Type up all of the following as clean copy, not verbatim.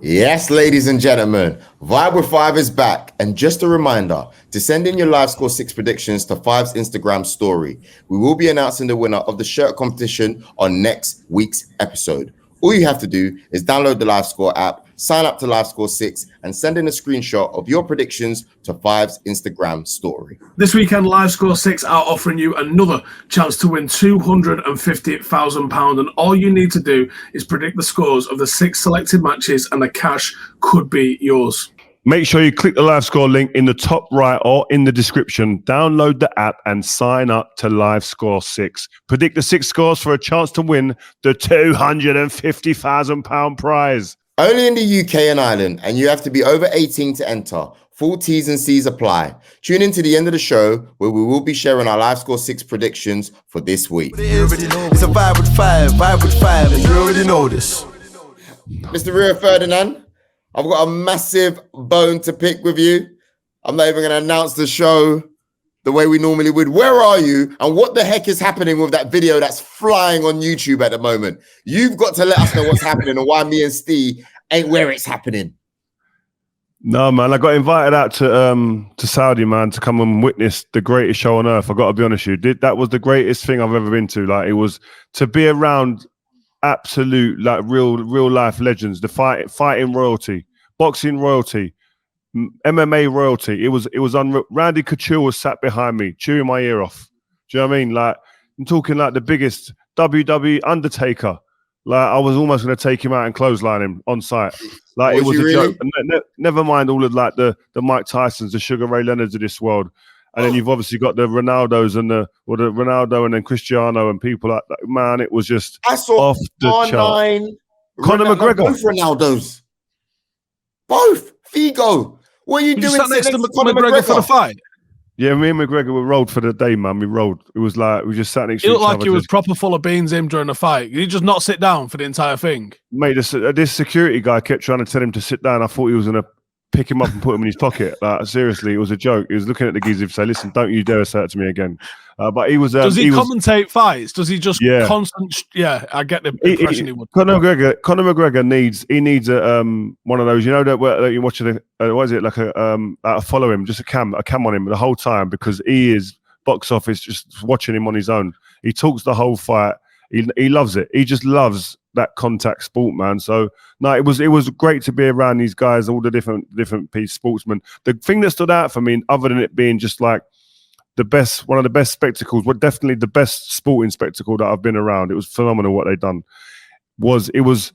Yes, ladies and gentlemen, Vibe with Five is back. And just a reminder to send in your LiveScore 6 predictions to Five's Instagram story. We will be announcing the winner of the shirt competition on next week's episode. All you have to do is download the LiveScore app, sign up to LiveScore 6, and send in a screenshot of your predictions to Five's Instagram story. This weekend, LiveScore 6 are offering you another chance to win £250,000. And all you need to do is predict the scores of the 6 selected matches, and the cash could be yours. Make sure you click the LiveScore link in the top right or in the description. Download the app and sign up to LiveScore 6. Predict the 6 scores for a chance to win the £250,000 prize. Only in the UK and Ireland, and you have to be over 18 to enter. Full T's and C's apply. Tune in to the end of the show where we will be sharing our LiveScore 6 predictions for this week. It's a vibe with five, and you already know this. Mr. Rio Ferdinand, I've got a massive bone to pick with you. I'm not even going to announce the show the way we normally would. Where are you? And what the heck is happening with that video that's flying on YouTube at the moment? You've got to let us know what's happening and why me and Steve ain't where it's happening. No, man, I got invited out to Saudi, man, to come and witness the greatest show on earth. I got to be honest with you. That was the greatest thing I've ever been to. Like, it was to be around absolute, like, real life legends, the fighting royalty, boxing royalty, MMA royalty. It was unreal. Randy Couture was sat behind me, chewing my ear off. Do you know what I mean? Like, I'm talking like the biggest WWE Undertaker. Like, I was almost going to take him out and clothesline him on site. Like, it was a joke. Never mind all of like the Mike Tysons, the Sugar Ray Leonards of this world. And then you've obviously got the Ronaldos and the Ronaldo and then Cristiano and people like that. Man, it was just off the chart. Conor McGregor. Both Ronaldos. Both. Figo. What are you doing next to Conor McGregor for the fight? Yeah, me and McGregor were rolled for the day, man. We rolled. It was like we just sat next to each other. It looked like he was proper full of beans him during the fight. Did he just not sit down for the entire thing? Mate, this security guy kept trying to tell him to sit down. I thought he was going to pick him up and put him in his pocket. Like, seriously, it was a joke. He was looking at the geezer and say, listen, don't you dare say it to me again. But he was... Does he commentate fights? Does he just constant... Yeah, I get the impression he would. Conor McGregor needs one of those, you know, that you're watching, what is it, like a follow him, just a cam on him the whole time, because he is box office just watching him on his own. He talks the whole fight. He loves it. He just loves that contact sport, man. So no, it was great to be around these guys, all the different piece sportsmen. The thing that stood out for me, other than it being just like one of the best spectacles, well, definitely the best sporting spectacle that I've been around. It was phenomenal what they done. It was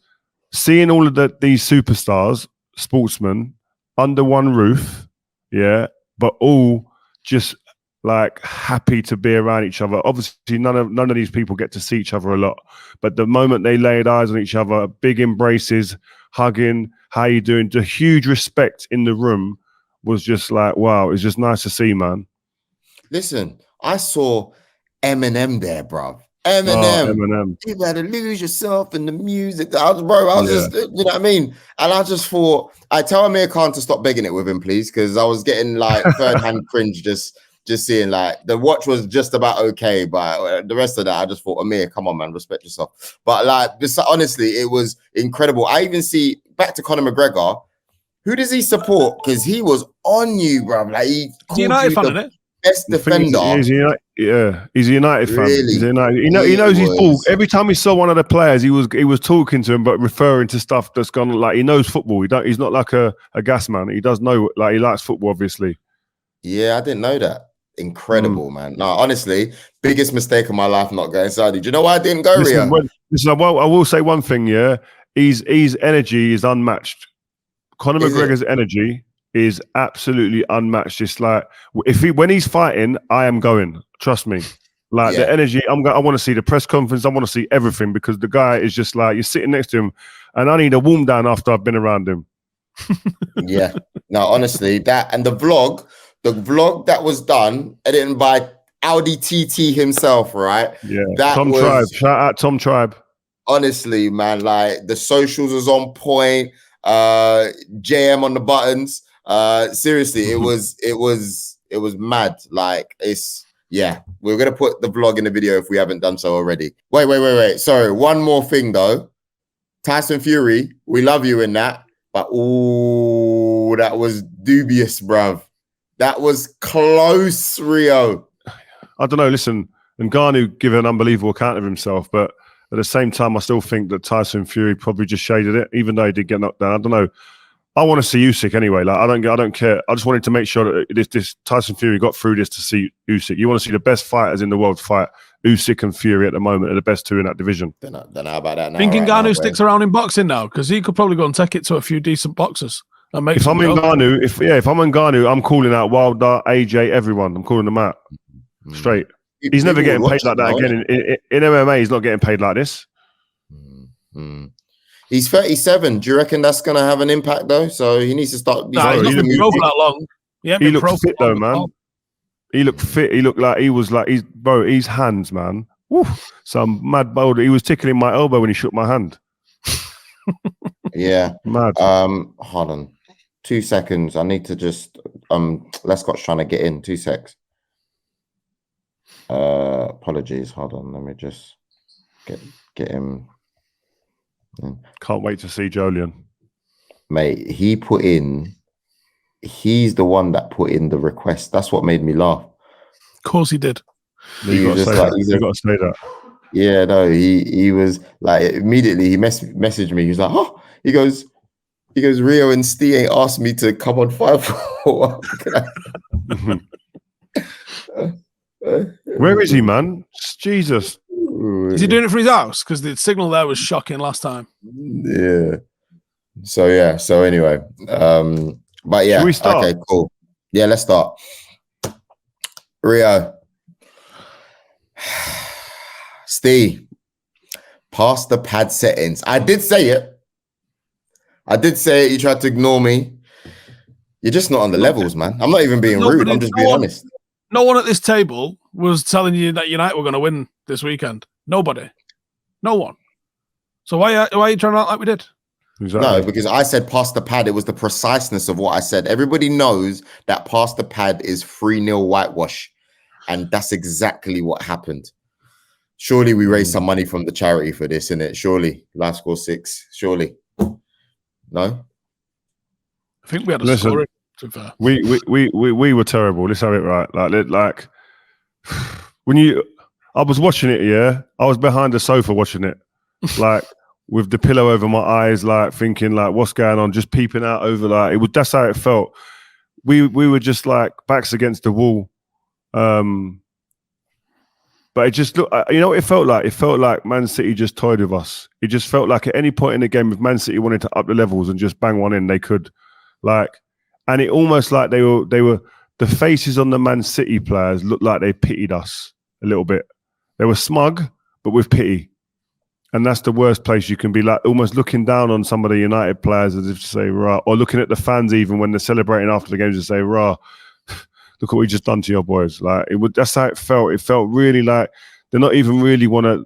seeing all of these superstars, sportsmen, under one roof, yeah, but all just like happy to be around each other. Obviously, none of these people get to see each other a lot, but the moment they laid eyes on each other, big embraces, hugging, how you doing? The huge respect in the room was just like, wow, it's just nice to see, man. Listen, I saw Eminem there, bro. Eminem. You better lose yourself in the music. I was just, you know what I mean? And I just thought, I tell Amir Khan to stop begging it with him, please, because I was getting like third-hand cringe just seeing like the watch was just about okay, but the rest of that, I just thought, Amir, come on, man, respect yourself. But like, this, honestly, it was incredible. I even see, back to Conor McGregor, who does he support? Because he was on you, bro. Like, he called United you fan, the isn't it? best defender. He's a United fan. Really? He's a United. He knows his ball. Every time he saw one of the players, he was talking to him, but referring to stuff that's gone, like, he knows football. He's not like a gas man. He does know, like, he likes football, obviously. Yeah, I didn't know that. Incredible, man. No, honestly, biggest mistake of my life not going Saudi. Do you know why I didn't go, Ria? Listen, I will say one thing, yeah. His energy is unmatched. Conor McGregor's energy is absolutely unmatched. It's like, when he's fighting, I am going. Trust me. Like, the energy, I want to see the press conference. I want to see everything, because the guy is just like, you're sitting next to him, and I need a warm down after I've been around him. Yeah. No, honestly, that and the vlog that was done, edited by Audi TT himself, right? Yeah. Tom Tribe. Shout out Tom Tribe. Honestly, man, like, the socials was on point. JM on the buttons. Seriously, it was mad. Like, we're gonna put the vlog in the video if we haven't done so already. Wait. Sorry, one more thing though. Tyson Fury, we love you in that. But that was dubious, bruv. That was close, Rio. I don't know. Listen, Ngannou gave an unbelievable account of himself, but at the same time, I still think that Tyson Fury probably just shaded it, even though he did get knocked down. I don't know. I want to see Usyk anyway. Like I don't care. I just wanted to make sure that this Tyson Fury got through this to see Usyk. You want to see the best fighters in the world fight. Usyk and Fury at the moment are the best two in that division. Then how about that now? Thinking Ngannou sticks around in boxing now because he could probably go and take it to a few decent boxers. And make if I'm Ngannou, I'm calling out Wilder, AJ, everyone. I'm calling them out straight. He's never getting paid like that again. In MMA, he's not getting paid like this. He's 37. Do you reckon that's going to have an impact, though? So he needs to start... He's not been pro for that long. He looked fit, though, man. He looked fit. He looked like he was like... his hands, man. Woo, some mad boulder. He was tickling my elbow when he shook my hand. Yeah. Mad. Hold on. 2 seconds. I need to just... Lescott's trying to get in. 2 secs. Apologies. Hold on. Let me just get him. Can't wait to see Joleon. Mate, he's the one that put in the request. That's what made me laugh. Of course he did. You got to say that. Yeah, no, he was like, immediately he messaged me. He was like, oh, he goes, Rio and Steve ain't asked me to come on 5-4. Where is he, man? Jesus. Is he doing it for his house? Because the signal there was shocking last time. Yeah. So anyway. But yeah. Should we start? Okay, cool. Yeah, let's start. Rio. Steve. Past the pad settings. I did say it. You tried to ignore me. You're just not on the levels, man. I'm not even being rude. I'm just being honest. No one at this table was telling you that United were going to win this weekend. Nobody. No one. So why are you trying to act like we did? Exactly. No, because I said past the pad. It was the preciseness of what I said. Everybody knows that past the pad is 3-0 whitewash. And that's exactly what happened. Surely we raised some money from the charity for this, innit? Surely. LiveScore 6. Surely. No? I think we had a score. We were terrible. Let's have it right. Like when I was watching it, yeah. I was behind the sofa watching it, like with the pillow over my eyes, like thinking, like, what's going on? Just peeping out over, like that's how it felt. We were just like backs against the wall, but it just looked. You know what it felt like? It felt like Man City just toyed with us. It just felt like at any point in the game, if Man City wanted to up the levels and just bang one in, they could, like. And it almost like they were the faces on the Man City players looked like they pitied us a little bit. They were smug, but with pity. And that's the worst place you can be, like almost looking down on some of the United players as if to say, rah, or looking at the fans even when they're celebrating after the games to say, rah, look what we just done to your boys. Like that's how it felt. It felt really like they're not even really want to.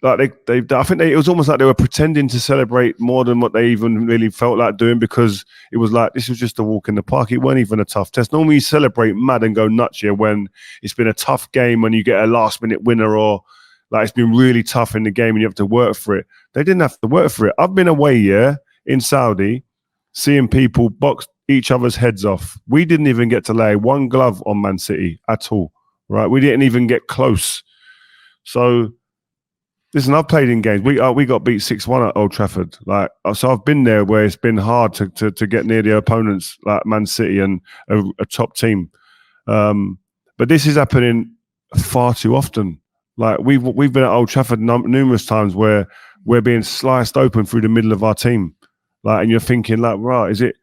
Like I think it was almost like they were pretending to celebrate more than what they even really felt like doing, because it was like this was just a walk in the park. It weren't even a tough test. Normally you celebrate mad and go nuts here when it's been a tough game, when you get a last minute winner, or like it's been really tough in the game and you have to work for it. They didn't have to work for it. I've been away, yeah, in Saudi, seeing people box each other's heads off. We didn't even get to lay one glove on Man City at all, right? We didn't even get close. So listen, I've played in games. We got beat 6-1 at Old Trafford. Like, so I've been there where it's been hard to get near the opponents like Man City and a top team. But this is happening far too often. Like we've been at Old Trafford numerous times where we're being sliced open through the middle of our team. Like, and you're thinking, like, right, is it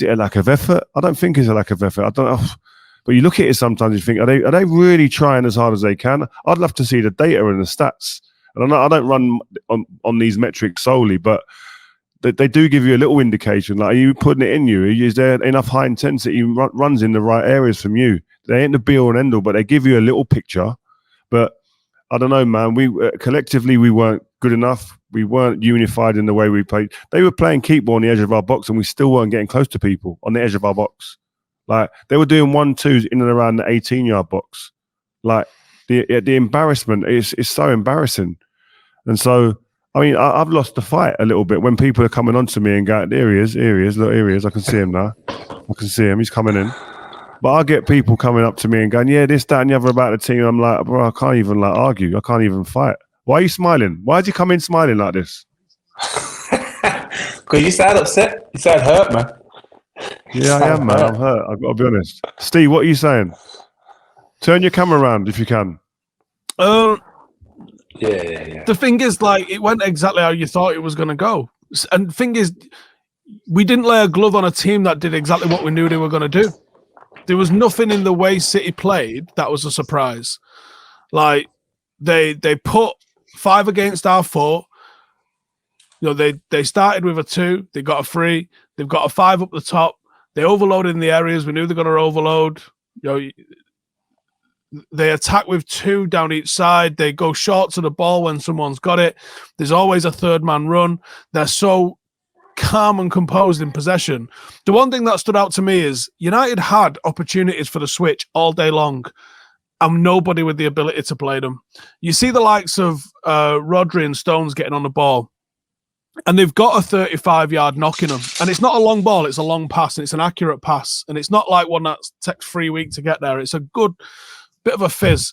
a lack of effort? I don't think it's a lack of effort. I don't know. But you look at it sometimes, you think, are they really trying as hard as they can? I'd love to see the data and the stats. And I don't run on these metrics solely, but they do give you a little indication. Like, are you putting it in you? Is there enough high intensity runs in the right areas from you? They ain't the be all and end all, but they give you a little picture. But I don't know, man. We collectively we weren't good enough. We weren't unified in the way we played. They were playing keep ball on the edge of our box, and we still weren't getting close to people on the edge of our box. Like, they were doing 1-2s in and around the 18-yard box. Like, the embarrassment is so embarrassing. And so I mean, I've lost the fight a little bit when people are coming on to me and going, there he is, look, here he is. I can see him now. I can see him. He's coming in. But I get people coming up to me and going, yeah, this, that, and the other about the team. I'm like, bro, I can't even like argue. I can't even fight. Why are you smiling? Why did you come in smiling like this? Because you sound upset. You sound hurt, man. Yeah, I am, man. I'm hurt. I've got to be honest. Steve, what are you saying? Turn your camera around if you can. Yeah. The thing is, like, it went exactly how you thought it was going to go. And the thing is, we didn't lay a glove on a team that did exactly what we knew they were going to do. There was nothing in the way City played that was a surprise. Like, they put 5 against our 4. You know, they started with a 2, they got a 3, they've got a 5 up the top. They overloaded in the areas we knew they're going to overload. You know, they attack with 2 down each side. They go short to the ball when someone's got it. There's always a third man run. They're so calm and composed in possession. The one thing that stood out to me is United had opportunities for the switch all day long, and nobody with the ability to play them. You see the likes of Rodri and Stones getting on the ball, and they've got a 35-yard knock in them. And it's not a long ball, it's a long pass, and it's an accurate pass. And it's not like one that takes 3 weeks to get there. It's a good bit of a fizz.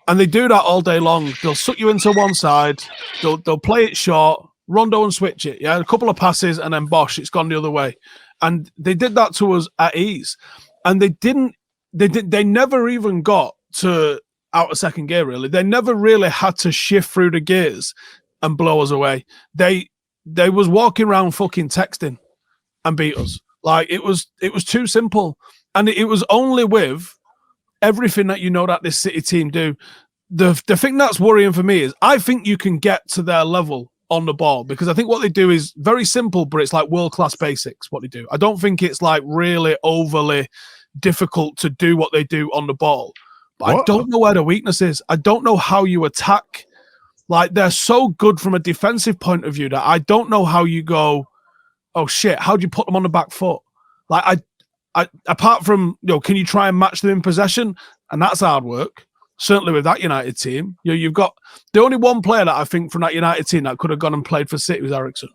And they do that all day long. They'll suck you into one side, they'll play it short, rondo and switch it. Yeah, a couple of passes, and then bosh, it's gone the other way. And they did that to us at ease. And they never even got to out of second gear, really. They never really had to shift through the gears and blow us away. They was walking around fucking texting and beat us. Like, it was too simple. And it was only with everything that you know that this City team do. The thing that's worrying for me is I think you can get to their level on the ball, because I think what they do is very simple, but it's like world-class basics, what they do. I don't think it's like really overly difficult to do what they do on the ball. But I don't know where the weakness is. I don't know how you attack. Like, they're so good from a defensive point of view that I don't know how you go, oh shit, how do you put them on the back foot? Like, I apart from, you know, can you try and match them in possession? And that's hard work. Certainly with that United team. You know, you've got the only one player that I think from that United team that could have gone and played for City was Eriksen.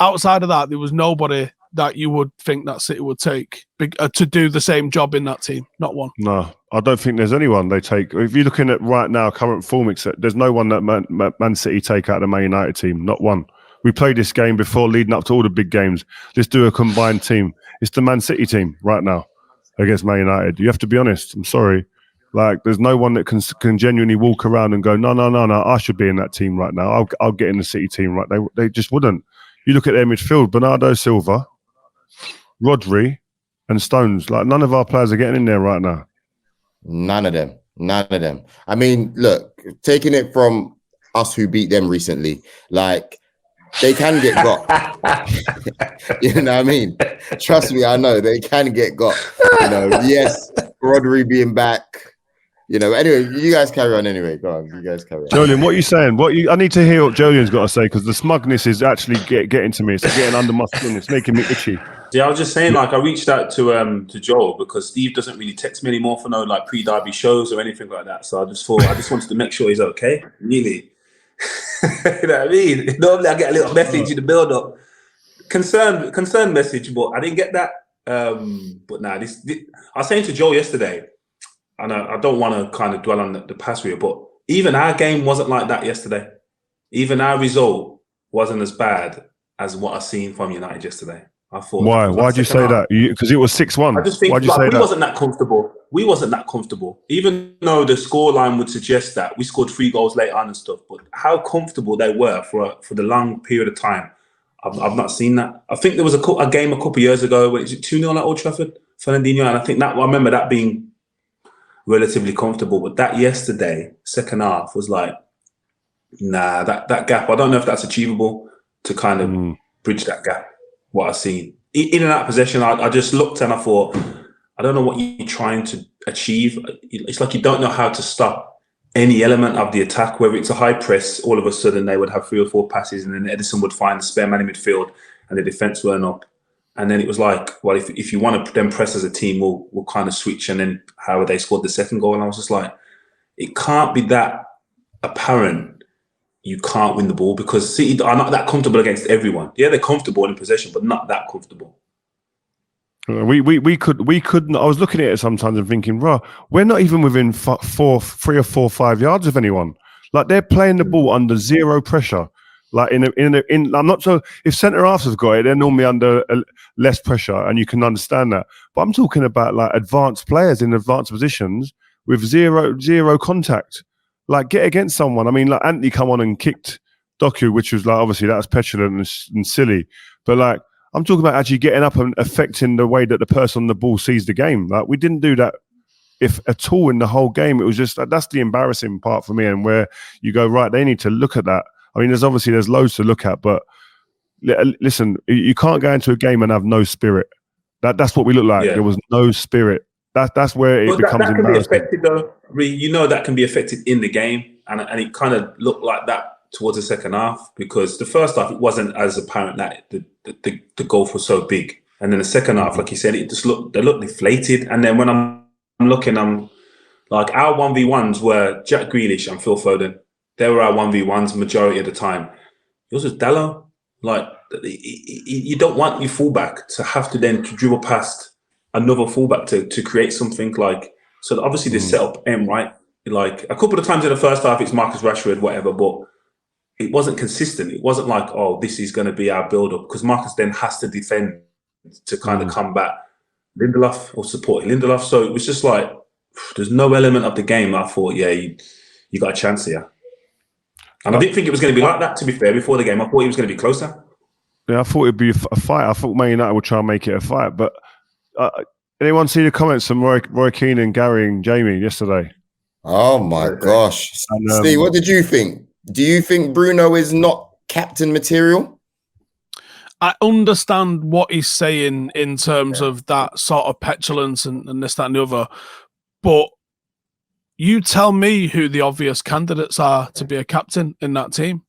Outside of that, there was nobody that you would think that City would take to do the same job in that team. Not one. No, I don't think there's anyone they take. If you're looking at right now, current form, except there's no one that Man City take out of the Man United team. Not one. We played this game before, leading up to all the big games. Let's do a combined team. It's the Man City team right now against Man United. You have to be honest. I'm sorry. Like, there's no one that can genuinely walk around and go, no, I should be in that team right now. I'll get in the City team right. They just wouldn't. You look at their midfield, Bernardo Silva, Rodri, and Stones. Like, none of our players are getting in there right now. None of them. I mean, look, taking it from us who beat them recently, like, they can get got. You know what I mean? Trust me, I know they can get got. You know, yes, Rodri being back. You know, anyway, you guys carry on anyway. Go on, you guys carry on. Joleon, what are you saying? I need to hear what Joleon's got to say, because the smugness is actually getting to me. It's getting under my skin. It's making me itchy. Yeah, I was just saying, like, I reached out to Joel because Steve doesn't really text me anymore for no like pre-derby shows or anything like that. So I just wanted to make sure he's okay. Really, you know what I mean? Normally I get a little message in the build-up, concern message, but I didn't get that. But nah, this I was saying to Joel yesterday. And I don't want to kind of dwell on the past year, but even our game wasn't like that yesterday. Even our result wasn't as bad as what I seen from United yesterday. I thought. Why? Why'd you say that? Because it was 6-1. I just think Why'd you say we that? wasn't that comfortable. We wasn't that comfortable, even though the scoreline would suggest that we scored 3 goals late on and stuff. But how comfortable they were for the long period of time, I've not seen that. I think there was a game a couple of years ago when it was 2-0 at Old Trafford, Ferdinand, and I think that I remember that being relatively comfortable, but that yesterday, second half, was like, nah, that gap, I don't know if that's achievable to kind of bridge that gap, what I've seen. In and out of possession, I just looked and I thought, I don't know what you're trying to achieve. It's like you don't know how to stop any element of the attack, whether it's a high press, all of a sudden they would have 3 or 4 passes and then Edison would find the spare man in midfield and the defence weren't up. And then it was like, well, if you want to then press as a team, we'll kind of switch. And then how they scored the second goal. And I was just like, it can't be that apparent you can't win the ball because City are not that comfortable against everyone. Yeah, they're comfortable in possession, but not that comfortable. We couldn't. I was looking at it sometimes and thinking, bro, we're not even within 3 or 4, 5 yards of anyone. Like they're playing the ball under zero pressure. Like I'm not sure if centre halves have got it, they're normally under less pressure, and you can understand that. But I'm talking about like advanced players in advanced positions with zero contact. Like get against someone. I mean, like Anthony come on and kicked Doku, which was like obviously that was petulant and silly, but like. I'm talking about actually getting up and affecting the way that the person on the ball sees the game. Like we didn't do that, if at all, in the whole game. It was just that's the embarrassing part for me, and where you go, right, they need to look at that. I mean, there's loads to look at, but listen, you can't go into a game and have no spirit. That's what we look like. Yeah. There was no spirit. That's where it becomes that can embarrassing. Be affected though. You know that can be affected in the game, and it kind of looked like that towards the second half, because the first half it wasn't as apparent that the gulf was so big, and then the second half, like you said, they looked deflated. And then when I'm looking, I'm like, our 1v1s were Jack Grealish and Phil Foden. They were our 1v1s majority of the time. Yours was Dallo. Like you don't want your fullback to have to then dribble past another fullback to create something. Like, so obviously the setup ain't right. Like a couple of times in the first half it's Marcus Rashford, whatever, but it wasn't consistent. It wasn't like, oh, this is going to be our build-up, because Marcus then has to defend to kind of combat Lindelof or support Lindelof. So it was just like, there's no element of the game. I thought, yeah, you got a chance here. And I didn't think it was going to be like that, to be fair, before the game. I thought it was going to be closer. Yeah, I thought it'd be a fight. I thought Man United would try and make it a fight. But anyone see the comments from Roy Keane and Gary and Jamie yesterday? Oh, my gosh. And, Steve, what did you think? Do you think Bruno is not captain material? I understand what he's saying in terms of that sort of petulance and this, that, and the other. But you tell me who the obvious candidates are to be a captain in that team.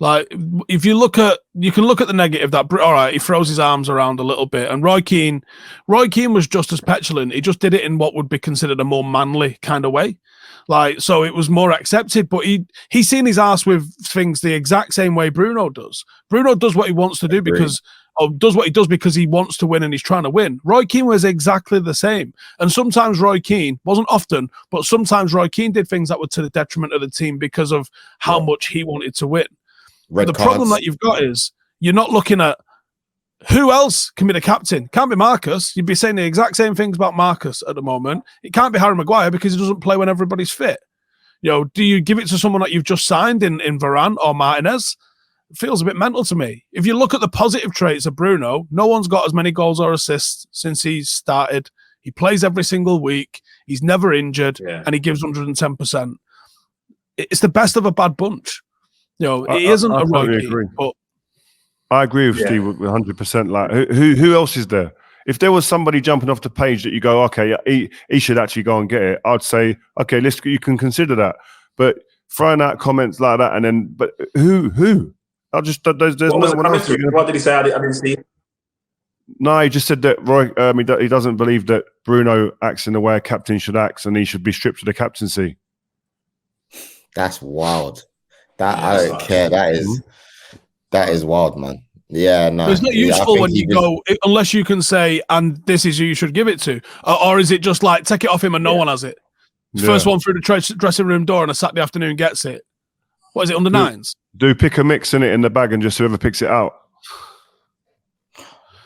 Like, if you can look at the negative that, all right, he throws his arms around a little bit. And Roy Keane was just as petulant. He just did it in what would be considered a more manly kind of way. Like, so it was more accepted, but he's seen his ass with things the exact same way Bruno does. Bruno does what he wants to do does what he does because he wants to win and he's trying to win. Roy Keane was exactly the same. And sometimes Roy Keane, wasn't often, but sometimes Roy Keane did things that were to the detriment of the team because of how much he wanted to win. The problem that you've got is you're not looking at who else can be the captain. Can't be Marcus. You'd be saying the exact same things about Marcus at the moment. It can't be Harry Maguire because he doesn't play when everybody's fit. You know, do you give it to someone that you've just signed in Varane or Martinez? It feels a bit mental to me. If you look at the positive traits of Bruno, no one's got as many goals or assists since he's started. He plays every single week. He's never injured, and he gives 110%. It's the best of a bad bunch. You know, it isn't a Roy Keane, but I agree with Steve 100%. Like, who else is there? If there was somebody jumping off the page that you go, okay, he should actually go and get it, I'd say, okay, you can consider that. But throwing out comments like that, and then, but who? I'll just there's no one else. What did he say? I didn't see. No, he just said that Roy. He doesn't believe that Bruno acts in the way a captain should act, and he should be stripped of the captaincy. That's wild. I don't care. That is wild, man. Yeah, no. It's not useful when you go, unless you can say, and this is who you should give it to. Or is it just like, take it off him and no one has it? First one through the dressing room door on a Saturday afternoon gets it. What is it, under nines? Do pick a mix in it in the bag and just whoever picks it out.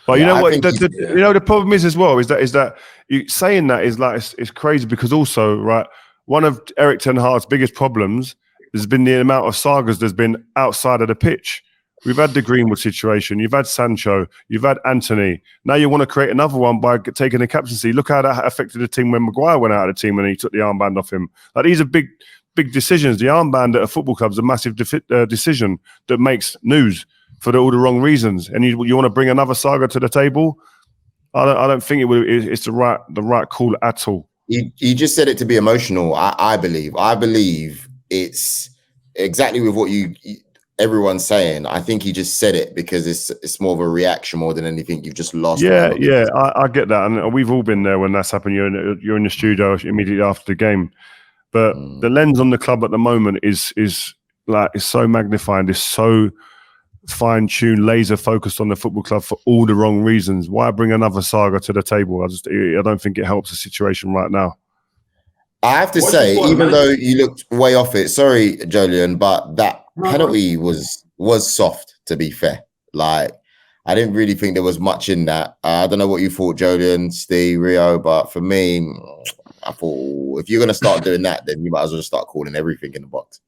But you know what? You know, the problem is as well, is that you saying that is like, it's crazy, because also, right, one of Erik ten Hag's biggest problems has been the amount of sagas there's been outside of the pitch. We've had the Greenwood situation. You've had Sancho. You've had Anthony. Now you want to create another one by taking the captaincy. Look how that affected the team when Maguire went out of the team and he took the armband off him. Like, these are big decisions. The armband at a football club is a massive decision that makes news for all the wrong reasons. And you want to bring another saga to the table? I don't think it's the right call at all. You just said it to be emotional. I believe it's exactly with what everyone's saying. I think he just said it because it's more of a reaction more than anything. You've just lost. Yeah, I get that, and we've all been there when that's happened. You're in the studio immediately after the game, but the lens on the club at the moment is like it's so magnifying, it's so fine-tuned, laser focused on the football club for all the wrong reasons. Why bring another saga to the table? I don't think it helps the situation right now. I have to say, even though you looked way off it, sorry, Joleon, but that penalty was soft, to be fair. Like, I didn't really think there was much in that. I don't know what you thought, Joleon, Steve, Rio, but for me, I thought if you're going to start doing that, then you might as well just start calling everything in the box.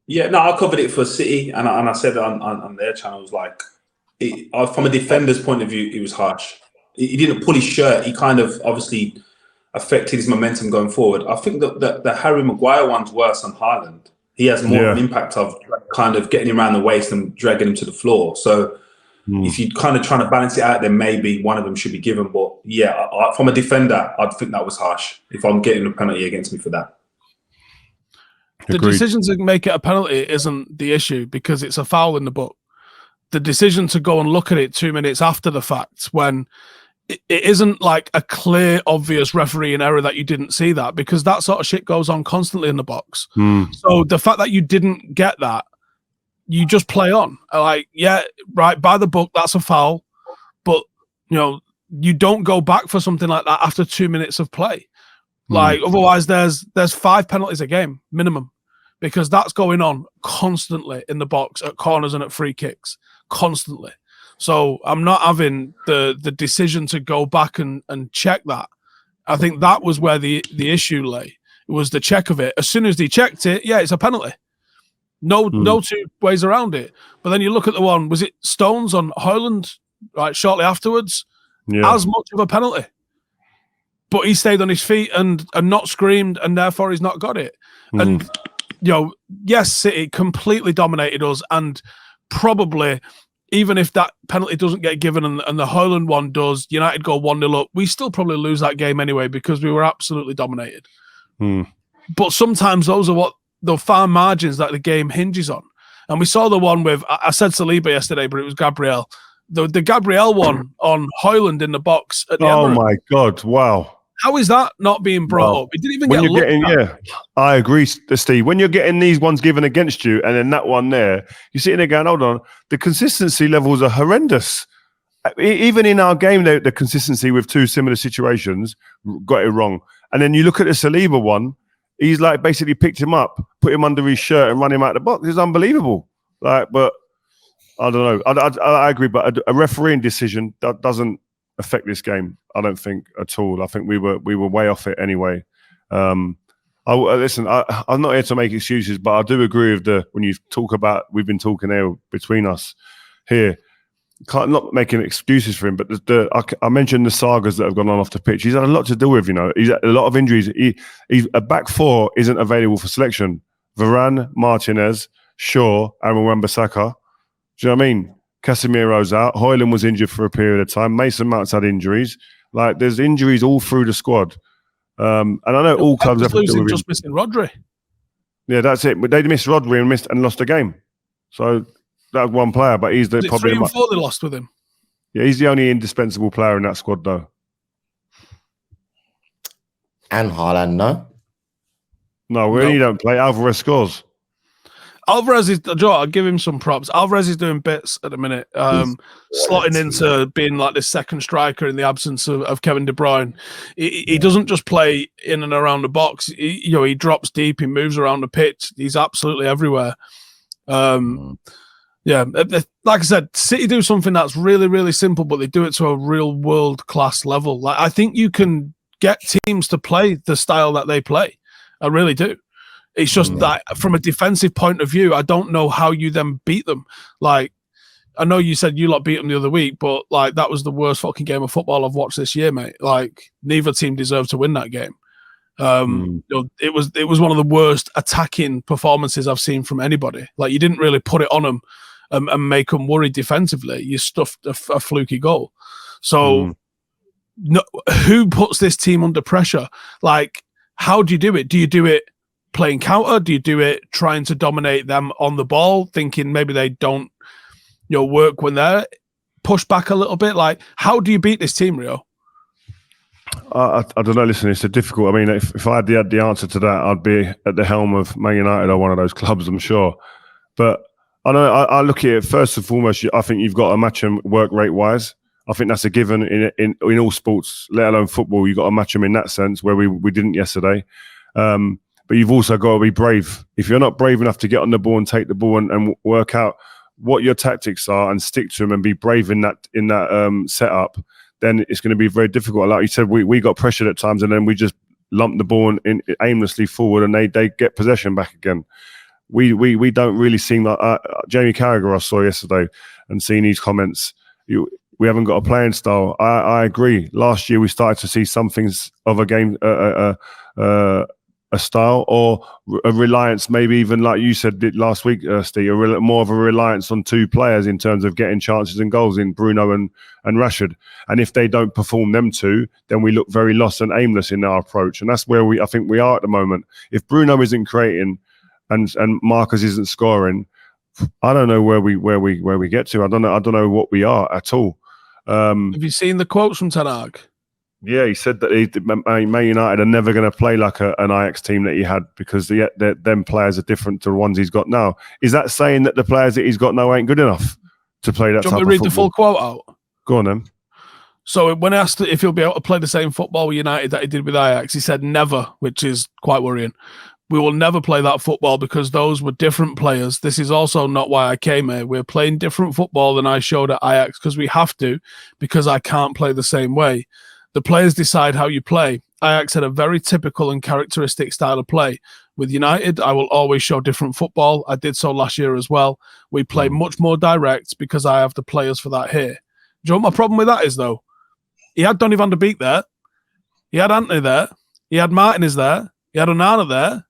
Yeah, no, I covered it for City, and I said on their channels, like, from a defender's point of view, it was harsh. He didn't pull his shirt. He kind of obviously affected his momentum going forward. I think that the Harry Maguire one's worse on Haaland. He has more of an impact of kind of getting him around the waist and dragging him to the floor. So if you're kind of trying to balance it out, then maybe one of them should be given. But yeah, from a defender, I'd think that was harsh if I'm getting a penalty against me for that. The decision to make it a penalty isn't the issue because it's a foul in the book. The decision to go and look at it 2 minutes after the fact when it isn't like a clear, obvious refereeing error that you didn't see that, because that sort of shit goes on constantly in the box. So the fact that you didn't get that, you just play on. Like, yeah, right, by the book, that's a foul. But, you know, you don't go back for something like that after 2 minutes of play. Like, otherwise there's 5 penalties a game, minimum. Because that's going on constantly in the box at corners and at free kicks, constantly. So I'm not having the decision to go back and check that. I think that was where the issue lay. It was the check of it. As soon as they checked it, yeah, it's a penalty. No two ways around it. But then you look at the one, was it Stones on Hojlund, right, shortly afterwards? Yeah. As much of a penalty. But he stayed on his feet and not screamed, and therefore he's not got it. And you know, yes, City completely dominated us, and probably even if that penalty doesn't get given and the Haaland one does, United go 1-0 up, we still probably lose that game anyway because we were absolutely dominated. But sometimes those are what the fine margins that the game hinges on. And we saw the one with, I said Saliba yesterday, but it was Gabriel. The Gabriel one on Hojlund in the box at the Emery. My God, wow. How is that not being brought up? It didn't even get looked at. I agree, Steve. When you're getting these ones given against you and then that one there, you're sitting there going, hold on, the consistency levels are horrendous. Even in our game, the consistency with 2 similar situations got it wrong. And then you look at the Saliba one, he's like basically picked him up, put him under his shirt and run him out the box. It's unbelievable. Like, but I don't know. I agree, but a refereeing decision that doesn't affect this game, I don't think at all. I think we were way off it anyway. Listen, I'm not here to make excuses, but I do agree with when you talk about, we've been talking there between us here, not making excuses for him, but I mentioned the sagas that have gone on off the pitch. He's had a lot to deal with, you know. He's had a lot of injuries. He's a back 4 isn't available for selection. Varane, Martinez, Shaw, and Wan-Bissaka. Do you know what I mean? Casemiro's out. Hojlund was injured for a period of time. Mason Mount's had injuries. Like, there's injuries all through the squad. And I know all clubs have to deal with just missing Rodri. Yeah, that's it. But they missed Rodri and lost the game. So that's one player, but he's probably 3 and 4 they lost with him. Yeah, he's the only indispensable player in that squad, though. And Haaland, no? No, we really don't play. Alvarez scores. Alvarez is, Joe, I'll give him some props. Alvarez is doing bits at the minute, slotting into being like this second striker in the absence of Kevin De Bruyne. He doesn't just play in and around the box. He drops deep. He moves around the pitch. He's absolutely everywhere. Yeah, like I said, City do something that's really, really simple, but they do it to a real world-class level. Like, I think you can get teams to play the style that they play. I really do. It's just that from a defensive point of view, I don't know how you then beat them. Like, I know you said you lot beat them the other week, but like that was the worst fucking game of football I've watched this year, mate. Like, neither team deserved to win that game. You know, it was one of the worst attacking performances I've seen from anybody. Like, you didn't really put it on them and make them worry defensively. You stuffed a fluky goal. So, who puts this team under pressure? Like, how do you do it? Do you do it playing counter? Do you do it trying to dominate them on the ball, thinking maybe they don't, work when they're pushed back a little bit? Like, how do you beat this team, Rio? I don't know. Listen, it's a difficult. I mean, if I had the answer to that, I'd be at the helm of Man United or one of those clubs, I'm sure. But I know I look at it first and foremost. I think you've got to match them work rate wise. I think that's a given in all sports, let alone football. You've got to match them in that sense, where we didn't yesterday. But you've also got to be brave. If you're not brave enough to get on the ball and take the ball and work out what your tactics are and stick to them and be brave in that setup, then it's going to be very difficult. Like you said, we got pressured at times and then we just lumped the ball in aimlessly forward and they get possession back again. We don't really seem like Jamie Carragher I saw yesterday and seeing his comments. We haven't got a playing style. I agree. Last year we started to see some things of a game, a style or a reliance, maybe even like you said last week, Steve, more of a reliance on two players in terms of getting chances and goals in Bruno and Rashford. And if they don't perform them two, then we look very lost and aimless in our approach. And that's where I think we are at the moment. If Bruno isn't creating and Marcus isn't scoring, I don't know where we get to. I don't know what we are at all. Have you seen the quotes from Ten Hag? Yeah, he said that Man United are never going to play like an Ajax team that he had because them players are different to the ones he's got now. Is that saying that the players that he's got now ain't good enough to play that type of football? Do you want me to read the full quote out? Go on then. So when asked if he'll be able to play the same football with United that he did with Ajax, he said never, which is quite worrying. We will never play that football because those were different players. This is also not why I came here. We're playing different football than I showed at Ajax because we have to, because I can't play the same way. The players decide how you play. Ajax had a very typical and characteristic style of play. With United, I will always show different football. I did so last year as well. We play much more direct because I have the players for that here. Do you know what my problem with that is, though? He had Donny van de Beek there. He had Antony there. He had Martinez there. He had Onana there.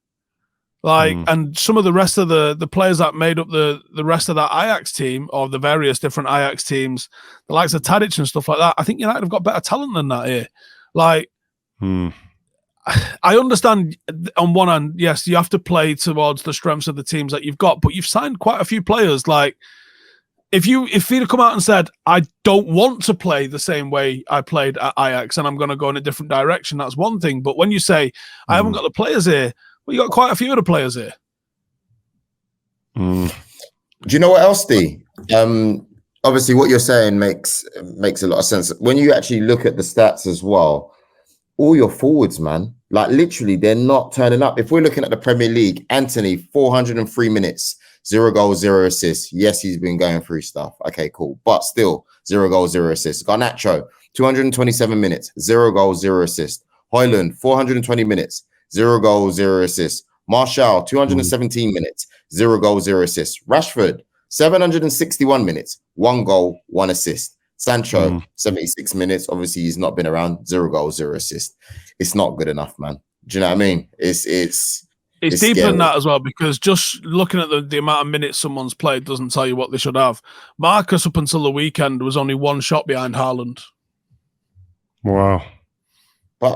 And some of the rest of the players that made up the rest of that Ajax team, or the various different Ajax teams, the likes of Tadic and stuff like that, I think United have got better talent than that here. I understand on one hand, yes, you have to play towards the strengths of the teams that you've got, but you've signed quite a few players. Like, if he'd have come out and said, I don't want to play the same way I played at Ajax and I'm going to go in a different direction, that's one thing. But when you say, I haven't got the players here, well, you got quite a few of the players here. Do you know what else, D? Obviously, what you're saying makes a lot of sense. When you actually look at the stats as well, all your forwards, man, like literally, they're not turning up. If we're looking at the Premier League, Anthony, 403 minutes, 0 goals, 0 assists. Yes, he's been going through stuff. Okay, cool. But still, 0 goals, 0 assists. Garnacho, 227 minutes, 0 goals, 0 assists. Hojlund, 420 minutes. 0 goals, 0 assists. Martial, 217 minutes, 0 goals, 0 assists. Rashford, 761 minutes, 1 goal, 1 assist. Sancho, 76 minutes. Obviously, he's not been around. 0 goals, 0 assists. It's not good enough, man. Do you know what I mean? It's deeper scary than that as well, because just looking at the amount of minutes someone's played doesn't tell you what they should have. Marcus, up until the weekend, was only 1 shot behind Haaland. Wow.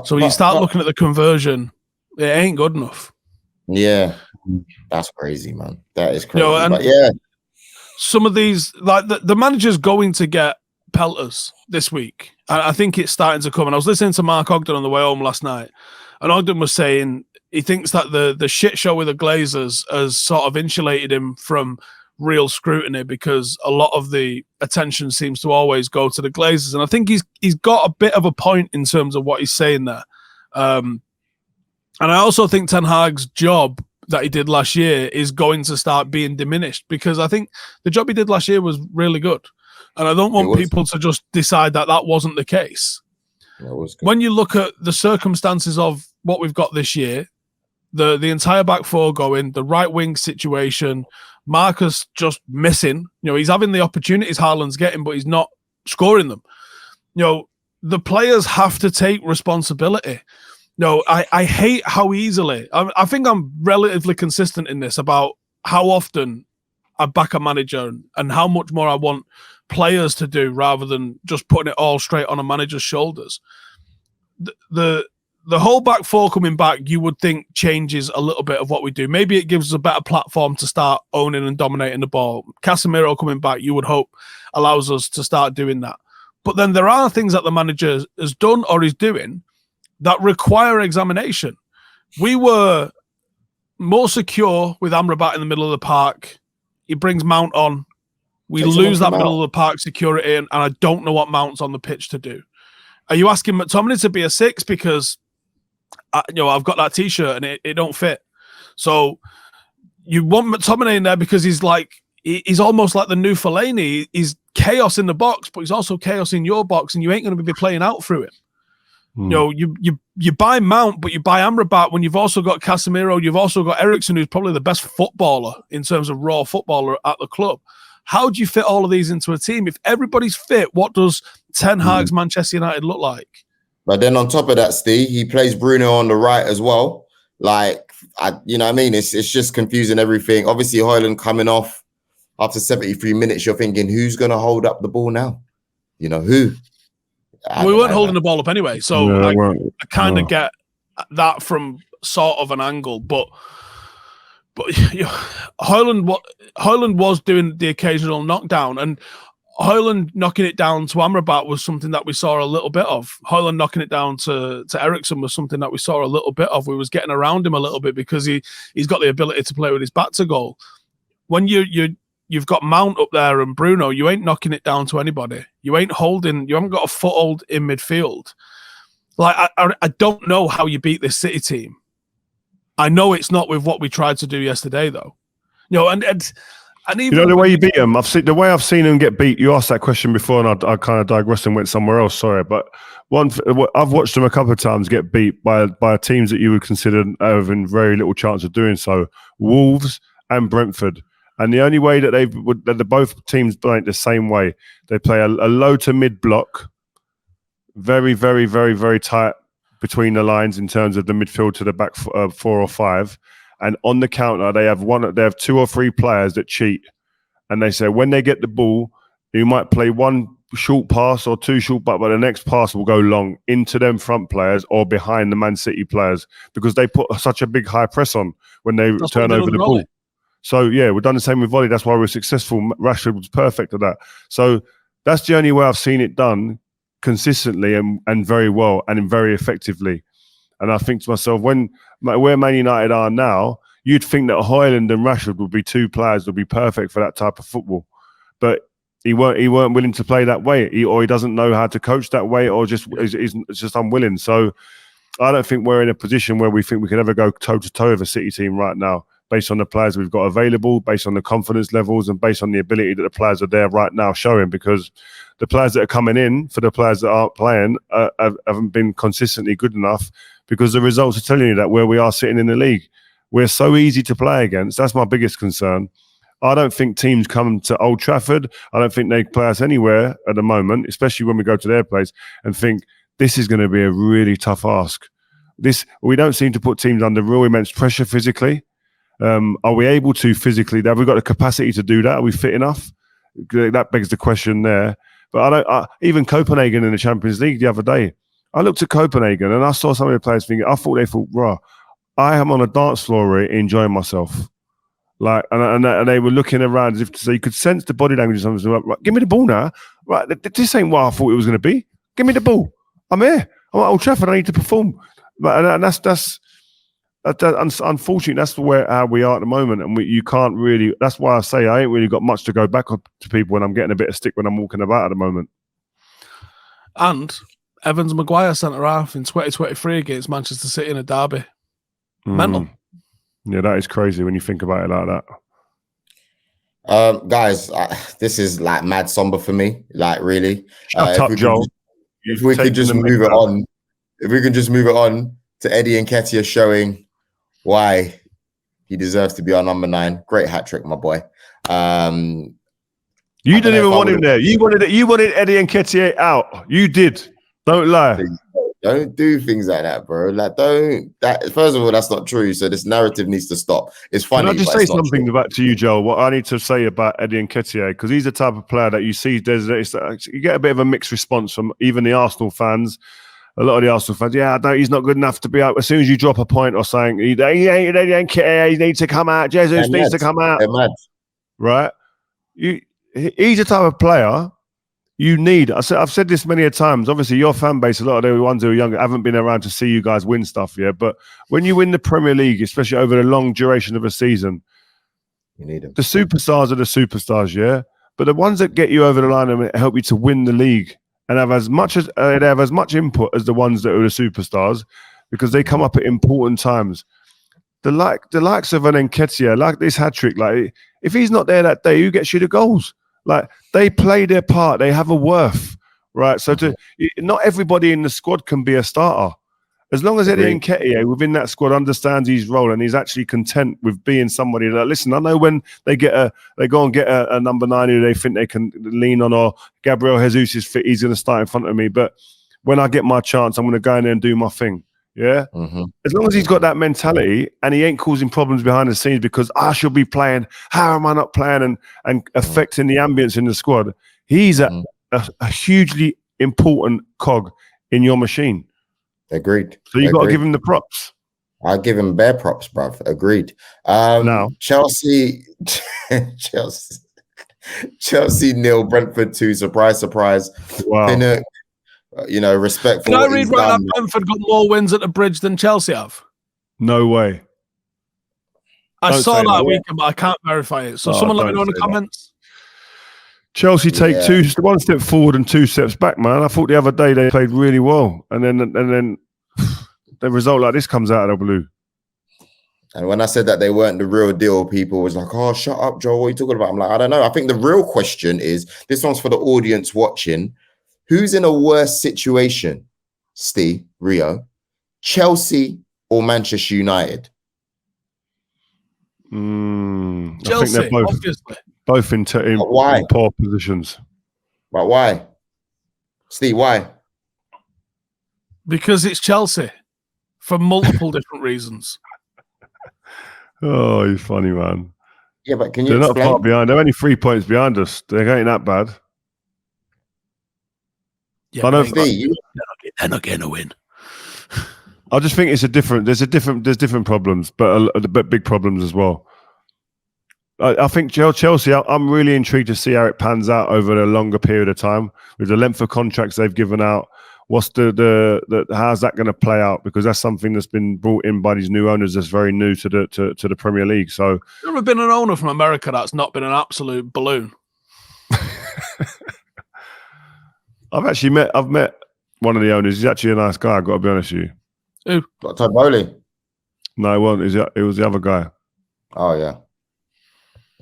So when you start looking at the conversion, it ain't good enough. Yeah, that's crazy, man. That is crazy. But yeah, some of these, like the manager's going to get pelters this week. I think it's starting to come. And I was listening to Mark Ogden on the way home last night, and Ogden was saying he thinks that the shit show with the Glazers has sort of insulated him from real scrutiny because a lot of the attention seems to always go to the Glazers. And I think he's got a bit of a point in terms of what he's saying there. And I also think Ten Hag's job that he did last year is going to start being diminished because I think the job he did last year was really good. And I don't want people to just decide that wasn't the case. When you look at the circumstances of what we've got this year, the entire back four going, the right wing situation, Marcus just missing. He's having the opportunities Haaland's getting, but he's not scoring them. The players have to take responsibility. I hate how easily. I think I'm relatively consistent in this about how often I back a manager and how much more I want players to do rather than just putting it all straight on a manager's shoulders. The whole back four coming back, you would think changes a little bit of what we do. Maybe it gives us a better platform to start owning and dominating the ball. Casemiro coming back, you would hope, allows us to start doing that. But then there are things that the manager has done or is doing that require examination. We were more secure with Amrabat in the middle of the park. He brings Mount on. We lose that middle of the park security, and I don't know what Mount's on the pitch to do. Are you asking McTominay to be a 6 because I've got that T-shirt and it don't fit? So you want McTominay in there because he's almost like the new Fellaini. He's chaos in the box, but he's also chaos in your box, and you ain't going to be playing out through him. You buy Mount, but you buy Amrabat when you've also got Casemiro, you've also got Eriksen, who's probably the best footballer in terms of raw footballer at the club. How do you fit all of these into a team? If everybody's fit, what does Ten Hag's Manchester United look like? But then on top of that, Steve, he plays Bruno on the right as well. You know what I mean? It's just confusing everything. Obviously, Hojlund coming off after 73 minutes, you're thinking, who's going to hold up the ball now? You know, who? We weren't holding the ball up anyway, so I kind of get that from sort of an angle, but Hojlund was doing the occasional knockdown, and Hojlund knocking it down to Amrabat was something that we saw a little bit of. Hojlund knocking it down to Eriksen was something that we saw a little bit of. We was getting around him a little bit because he's got the ability to play with his back to goal. When you've got Mount up there and Bruno, you ain't knocking it down to anybody. You haven't got a foothold in midfield. I don't know how you beat this City team. I know it's not with what we tried to do yesterday, though. And even the way you beat them, I've seen them get beat. You asked that question before, and I kind of digressed and went somewhere else. Sorry, but I've watched them a couple of times get beat by teams that you would consider having very little chance of doing so. Wolves and Brentford. And the only way that both teams play it the same way, they play a low to mid block, very, very, very, very tight between the lines in terms of the midfield to the back 4 or 5. And on the counter, they have 2 or 3 players that cheat. And they say when they get the ball, you might play 1 short pass or 2 short, but the next pass will go long into them front players or behind the Man City players because they put such a big high press on when they turn over the ball. So, yeah, we've done the same with volley. That's why we're successful. Rashford was perfect at that. So that's the only way I've seen it done consistently and very well and very effectively. And I think to myself, where Man United are now, you'd think that Hojlund and Rashford would be 2 players that would be perfect for that type of football. But he weren't willing to play that way. He doesn't know how to coach that way, or is just unwilling. So I don't think we're in a position where we think we can ever go toe-to-toe with a City team right now, based on the players we've got available, based on the confidence levels, and based on the ability that the players are there right now showing, because the players that are coming in for the players that aren't playing haven't been consistently good enough, because the results are telling you that where we are sitting in the league, we're so easy to play against. That's my biggest concern. I don't think teams come to Old Trafford. I don't think they play us anywhere at the moment, especially when we go to their place, and think this is going to be a really tough ask. We don't seem to put teams under real immense pressure physically. Are we able to physically? Have we got the capacity to do that? Are we fit enough? That begs the question there. But even Copenhagen in the Champions League the other day, I looked at Copenhagen and I saw some of the players thinking, I thought, rah, I am on a dance floor enjoying myself. And they were looking around as if to say, you could sense the body language. Like, right, give me the ball now. Right, this ain't what I thought it was going to be. Give me the ball. I'm here. I'm at Old Trafford. I need to perform. And that's unfortunately, that's how we are at the moment, and you can't really. That's why I say I ain't really got much to go back up to people when I'm getting a bit of stick when I'm walking about at the moment. And Evans Maguire centre half in 2023 against Manchester City in a derby. Mental. Yeah, that is crazy when you think about it like that. Guys, this is like mad somber for me. Like, really. Shut up, Joel. If we could just move it on. If we can just move it on to Eddie Nketiah showing why he deserves to be our number 9. Great hat trick, my boy. You didn't even want him there. You wanted Eddie Nketiah out. You did. Don't lie. Don't do things like that, bro. Like, first of all, that's not true. So this narrative needs to stop. It's funny. Can I just say something back to you, Joel? What I need to say about Eddie Nketiah, because he's the type of player that you see. You get a bit of a mixed response from even the Arsenal fans. A lot of the Arsenal fans, he's not good enough to be out. As soon as you drop a point or saying he needs to come out, Jesus needs to come out, right? He's the type of player I've said this many a times. Obviously, your fan base, a lot of the ones who are younger, haven't been around to see you guys win stuff, yeah. But when you win the Premier League, especially over the long duration of a season, you need them. The superstars are the superstars, yeah. But the ones that get you over the line and help you to win the league and have as much input as the ones that are the superstars, because they come up at important times. The likes of an Nketiah, like this hat trick, like if he's not there that day, who gets you the goals? Like they play their part, they have a worth, right? So not everybody in the squad can be a starter. As long as Eddie Nketiah within that squad understands his role and he's actually content with being somebody that, listen, I know when they go and get a number 9 who they think they can lean on, or Gabriel Jesus is fit, he's going to start in front of me. But when I get my chance, I'm going to go in there and do my thing. Yeah. Mm-hmm. As long as he's got that mentality and he ain't causing problems behind the scenes because I should be playing, how am I not playing, and affecting the ambience in the squad, he's a hugely important cog in your machine. Agreed. So you got to give him the props. I'll give him bare props, bruv. Agreed. Now Chelsea 0, Brentford 2. Surprise, surprise. Wow. Pinnock, respect for Can what I read he's right done. now? Brentford got more wins at the Bridge than Chelsea have. No way. I saw that weekend, but I can't verify it. So someone let me know in the comments. Chelsea take one step forward and 2 steps back, man. I thought the other day they played really well, and then the result like this comes out of the blue. And when I said that they weren't the real deal, people was like, "Oh, shut up, Joe. What are you talking about?" I'm like, I don't know. I think the real question is, this one's for the audience watching: who's in a worse situation, Steve, Rio, Chelsea or Manchester United? Chelsea, I think they're both in poor positions. But why? Steve, why? Because it's Chelsea for multiple different reasons. Oh, you're funny, man. Yeah, but can you They're explain? not far behind. They're only 3 points behind us. They ain't that bad. Yeah, they're not getting a win. I just think there's different problems, but big problems as well. I think Chelsea, I'm really intrigued to see how it pans out over a longer period of time with the length of contracts they've given out. What's how's that going to play out? Because that's something that's been brought in by these new owners that's very new to the Premier League. So never been an owner from America that's not been an absolute balloon. I've met one of the owners. He's actually a nice guy. I've got to be honest with you. Who? Todd Bowley? No, it wasn't. It was the other guy. Oh yeah.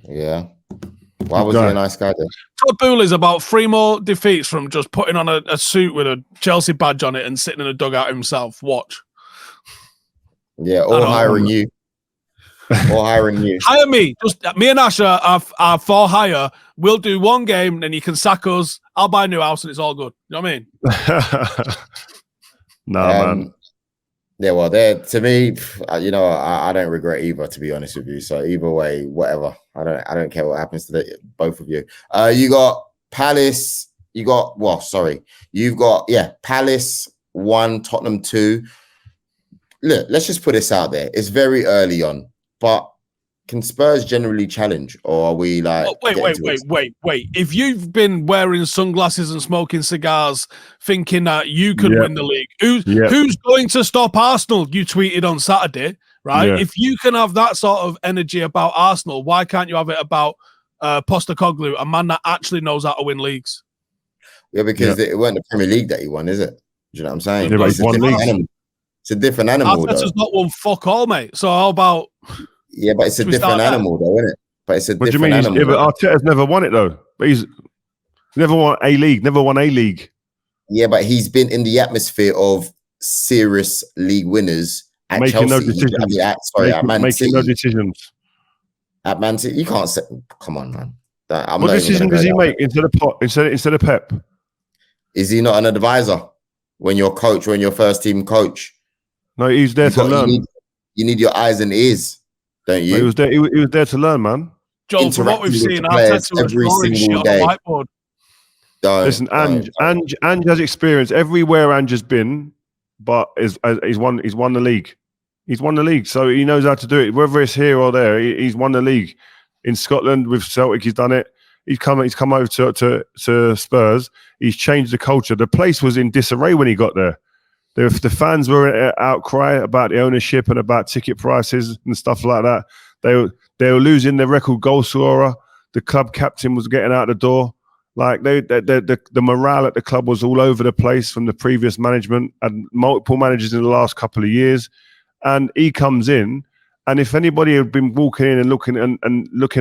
Yeah. Why was he a nice guy then? Todd Bowley's about 3 more defeats from just putting on a suit with a Chelsea badge on it and sitting in a dugout himself. Watch. Yeah, or hiring you. Or hiring you. Hire me. Just me and Ash are for hire. We'll do 1 game, then you can sack us. I'll buy a new house and it's all good. You know what I mean? Man. Yeah, well, to me, I don't regret either, to be honest with you. So either way, whatever. I don't care what happens to both of you. You got Palace. You've got Palace 1, Tottenham 2. Look, let's just put this out there. It's very early on, but can Spurs generally challenge, or are we like? Oh, wait! If you've been wearing sunglasses and smoking cigars, thinking that you could win the league, who's going to stop Arsenal? You tweeted on Saturday, right? Yeah. If you can have that sort of energy about Arsenal, why can't you have it about Postecoglou, a man that actually knows how to win leagues? Yeah, because it weren't the Premier League that he won, is it? Do you know what I'm saying? Yeah, it's a different animal. Arteta's not won fuck all, mate. So how about? Yeah, but it's a different animal, though, isn't it? But it's a different animal. Yeah, but Arteta's never won it, though. But he's never won a league. Never won a league. Yeah, but he's been in the atmosphere of serious league winners at making Chelsea. No decisions. At Man City. Making no decisions. At Man City, you can't say. Come on, man. What decision does he make instead of Pep? Is he not an advisor when you're coach, when you're first team coach? No, he's there to learn. You need your eyes and ears. Don't you? He was there. He was there to learn, man. Joel, from what we've seen, Arteta every single day. Listen, Ange has experience everywhere Ange has been, but he's won the league. He's won the league, so he knows how to do it. Whether it's here or there, he's won the league. In Scotland with Celtic, he's done it. He's come over to Spurs. He's changed the culture. The place was in disarray when he got there. The fans were outcry about the ownership and about ticket prices and stuff like that. They were losing their record goal scorer. The club captain was getting out the door. Like the morale at the club was all over the place from the previous management and multiple managers in the last couple of years. And he comes in, and if anybody had been walking in and looking